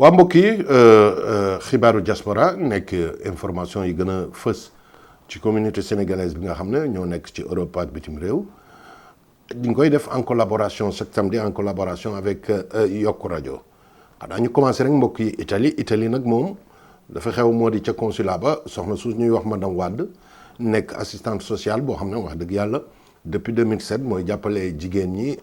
waa mbokk yi xibaaru diaspora nekk information yi gën a fës ci communauté sénégalaise bi nga xam ne ñoo nekk ci Europe ak bitim réew di nga koy def en collaboration chaque samedi en collaboration avec Yokku Rajo xanaa ñu commencé rek mbokk yi Italie nag moom dafa xew moo di ca consulat ba soxna su ñuy wax madame Wade nekk assistante sociale boo xam ne wax dëgg yàlla depuis 2007 mooy jàppale jigéen ñi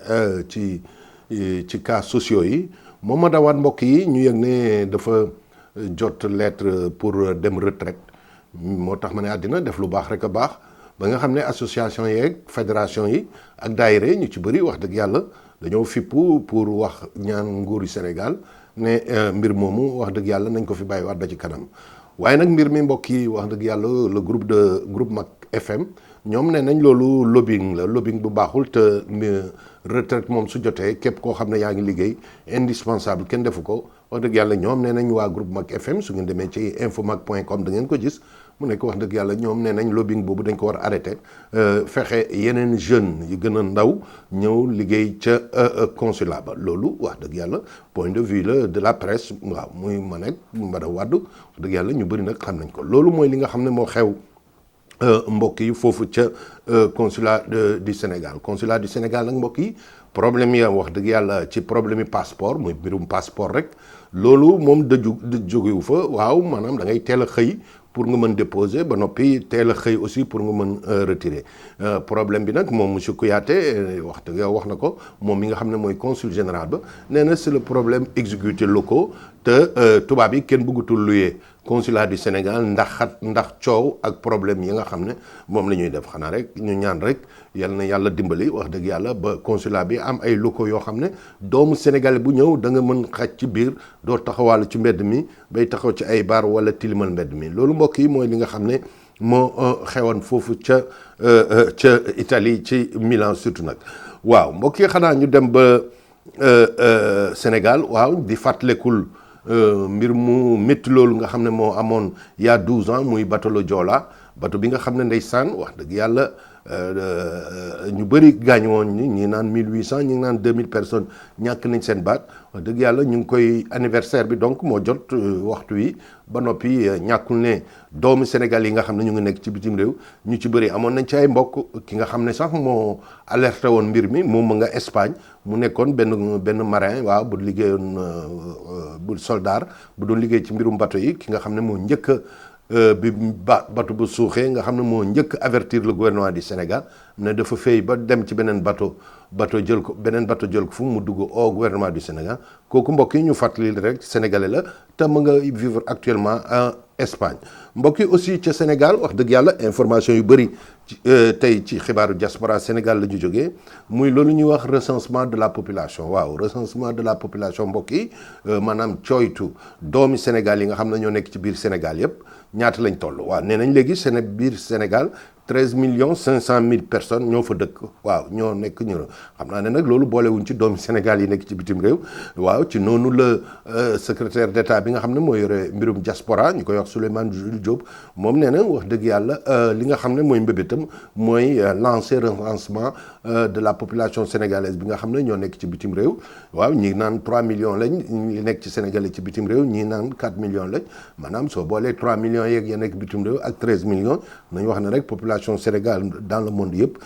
ci cas sociaux yi moom madame Wade mbokk yi ñu yëg ne dafa jot lettre pour dem retraite moo tax ma ne àddina def lu baax rek a baax ba nga xam ne association yeeg fédération yi ak daayira ñu ci bëri wax dëgg yàlla dañoo fippu pour wax ñaan nguuru Sénégal ne mbir moomu wax dëgg yàlla nañ ko fi bàyyi waat ba ci kanam waaye nag mbir mi mbokk yi wax dëgg yàlla le groupe Mak FM ñoom ne nañ loolu lobbying bu baaxul te retraite moom su jotee képp koo xam ne yaa ngi liggéey indispensable kenn defu ko wax dëgg yàlla ñoom nee nañ waa groupe Mak FM su ngeen demee ci infomak.com da ngeen ko gis mu nekk wax dëgg yàlla ñoom nee nañ lobbying boobu dañ ko war a arrêté fexe yeneen jeunes yi gën a ndaw ñëw liggéey ca consulat ba loolu wax dëgg yàlla point de vue la de la presse waaw muy ma nekk Mbada Wade wax dëgg yàlla ñu bëri nag xam nañ ko loolu mooy li nga xam ne moo xew mbokk yi foofu ca consulat du Sénégal nag mbokk yi problème yi wax dëgg yàlla ci problème yi passeport muy mbirum passeport rek loolu moom da jógewu fa waaw maanaam da ngay teel a xëy pour nga mën déposer ba noppi teel a xëy aussi pour nga mën retirer problème bi nag moom monsieur Kouyaté wax na ko moom mi nga xam ne mooy consul général ba nee na c'est le problème exécutés locaux te tubaab yi kenn bëggatul luyee consulat du Sénégal ndax coow ak problème yi nga xam ne moom la ñuy def xanaa rek ñu ñaan rek yal na yàlla dimbali wax dëgg yàlla ba consulat bi am ay locaux yoo xam ne doomu sénégalais bu ñëw da nga mën xaj ci biir doo taxawaalu ci mbedd mi bay taxaw ci ay bar wala tilimal mbedd mi loolu mbokk yi mooy li nga xam ne moo xewoon foofu ca Italie ci Milan surtout nag waaw mbokk yi xanaa ñu dem ba Sénégal waaw di fàttalekul mbir mu métti loolu nga xam ne moo amoon il y a 12 ans muy bateau le Joola bateau bi nga xam ne ndeysaan wax dëgg yàlla ñu bëri gaañ woon ñi naan 1800 ñi naan 2000 personnes ñàkk nañ seen baat wax dëgg yàlla ñu ngi koy anniversaire bi donc moo jot waxtu wi ba noppi ñàkkul ne doomu Sénégal yi nga xam ne ñu ngi nekk ci bitim réew ñu ci bëri amoon nañ ci ay mbokk ki nga xam ne sax moo alerté woon mbir mi moom ma nga Espagne mu nekkoon benn marin waaw bu liggéeyoon bu soldat bu doon liggéey ci mbirum bateau yi ki nga xam ne moo njëkk bi bateau bu suuxee nga xam ne moo njëkk avertir le gouvernement du Sénégal ne dafa fay ba dem ci beneen bateau jël ko fu mu dugg au gouvernement du Sénégal kooku mbokk yi ñu fàttali rek sénégalais la te mu nga vivre actuellement en Espagne mbokk yi aussi ca Sénégal wax dëgg yàlla information yu bëri tey ci xibaaru diaspora Sénégal la ñu jógee muy loolu ñuy wax recensement de la population waaw recensement de la population mbokk yi maanaam cooytu doomi Sénégal yi nga xam ne ñoo nekk ci biir Sénégal yëpp ñaata lañ toll waaw nee nañ léegi biir Sénégal 13,500,000 personnes ñoo fa dëkk waaw ñoo nekk ñu xam naa ne nag loolu boolewuñ ci doomi Sénégal yi nekk ci bitim réew waaw ci noonu la secrétaire d'État bi nga xam ne moo yore mbirum diaspora ñu koy wax Souleymane Jules Diop moom nee na wax dëgg yàlla li nga xam ne mooy mbébétam mooy lancer recensement de la population sénégalaise bi nga xam ne ñoo nekk ci bitim réew waaw ñi naan 3 millions lañ ñi nekk ci Sénégalais ci bitim réew ñi naan 4 millions lañ maanaam soo boolee 3 millions yeeg ya nekk bitim réew ak 13 millions nañu wax ne rek population Sénégal dans le monde yëpp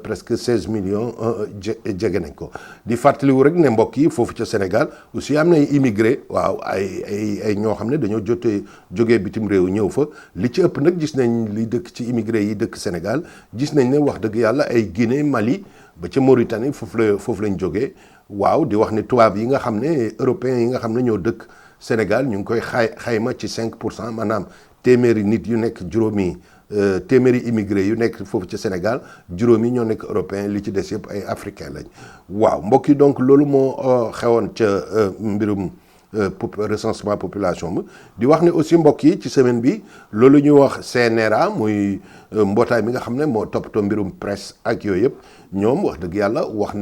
presque 16 millions jege nañ ko di fàttaliwu rek ne mbokk yi foofu ca Sénégal aussi am na ay immigré waaw ay ñoo xam ne dañoo jógee bitim réew ñëw fa li ci ëpp nag gis nañ li dëkk ci immigré yi dëkk Sénégal gis nañ ne wax dëgg yàlla ay Guinée Mali ba ca Mauritanie foofu lañ jógee waaw di wax ni tubaab yi nga xam ne européens yi nga xam ne ñoo dëkk Sénégal ñu ngi koy xayma ci 5% maanaam téeméeri nit yu nekk juróomi téeméeri immigré yu nekk foofu ci Sénégal juróomi ñoo nekk européen li ci des yëpp ay africain lañ waaw mbokk yi donc loolu moo xewoon ca mbirum recensement population bi di wax ne aussi mbokk yi ci semaine bi loolu ñuy wax CNRA muy mbootaay mi nga xam ne moo toppatoo mbirum presse ak yooyu yëpp ñoom wax dëgg yàlla wax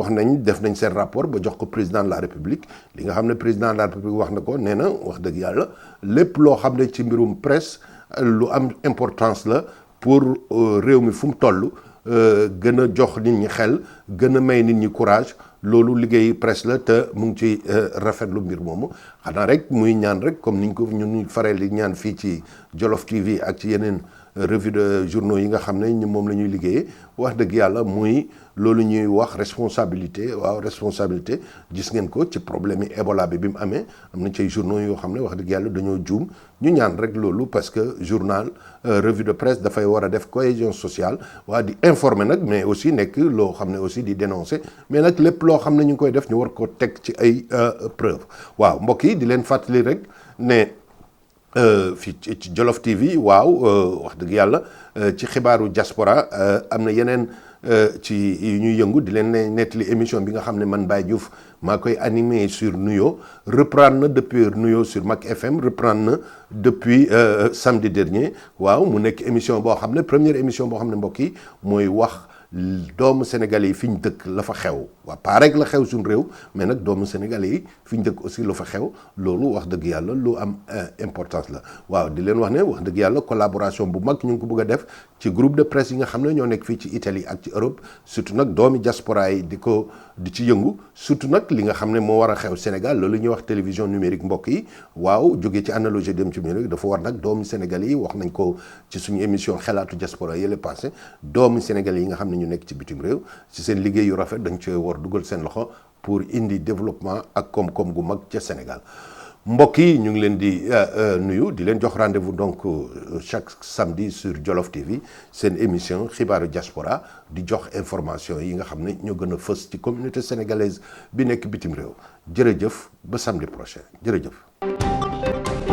nañ def nañ seen rapport ba jox ko président de la République li nga xam ne président de la République wax na ko nee na wax dëgg yàlla lépp loo xam ne ci mbirum presse lu am importance la pour réew mi fu mu toll gën a jox nit ñi xel gën a may nit ñi courage loolu liggéey presse la te mu ngi ci rafetlu mbir moomu xanaa rek muy ñaan rek comme niñ ko ñun faral di ñaan fii ci Jolof TV ak ci yeneen revue de journaux yi nga xam ne ñu moom la ñuy liggéeyee wax dëgg yàlla muy loolu ñuy wax responsabilité waaw responsabilité gis ngeen ko ci problème yi Ebola bi mu amee am na ci journaux yoo xam ne wax dëgg yàlla dañoo juum ñu ñaan rek loolu parce que journal revue de presse dafay war a def cohésion sociale waa di informer nag mais aussi nekk loo xam ne aussi di dénoncer mais nag lépp loo xam ne ñu ngi koy def ñu war ko teg ci ay preuve waaw mbokk yi di leen fàttali rek ne fii ci Jolof TV waaw wax dëgg yàlla ci xibaaru diaspora am na yeneen ci yu ñuy yëngu di leen nettali émission bi nga xam ne man Baye Diouf maa koy animé sur Nuyo reprendre na depuis Nuyo sur Mak FM reprendre na depuis samedi dernier waaw mu nekk émission boo xam ne première émission boo xam ne mbokk yi mooy wax doomu sénégalais yi fi ñu dëkk la fa xew waa pas rek la xew suñu réew mais nag doomu sénégalais yi fi ñu dëkk aussi la fa xew loolu wax dëgg yàlla lu am importance la waaw di leen wax ne wax dëgg yàlla collaboration bu mag ñu ngi ko bëgg a def ci groupe de presse yi nga xam ne ñoo nekk fii ci Italie ak ci Europe surtout nag doomi diaspora yi di ci yëngu surtout nag li nga xam ne moo war a xew Sénégal loolu ñuy wax télévision numérique mbokk yi waaw jógee ci analogie dem ci numérique dafa war nag doomi sénégalais yi wax nañ ko ci suñu émission xelaatu diaspora yële passé doomi sénégalais yi nga xam ne ñu nekk ci bitim réew ci seen liggéey yu rafet dañ ci war dugal seen loxo pour indi développement ak koom-koom gu mag ca Sénégal mbokk yi ñu ngi leen di nuyu di leen jox rendez-vous donc chaque samedi sur Jolof TV seen émission xibaaru diaspora di jox information yi nga xam ne ñoo gën a fës ci communauté sénégalaise bi nekk bitim réew jërëjëf ba samedi prochain jërëjëf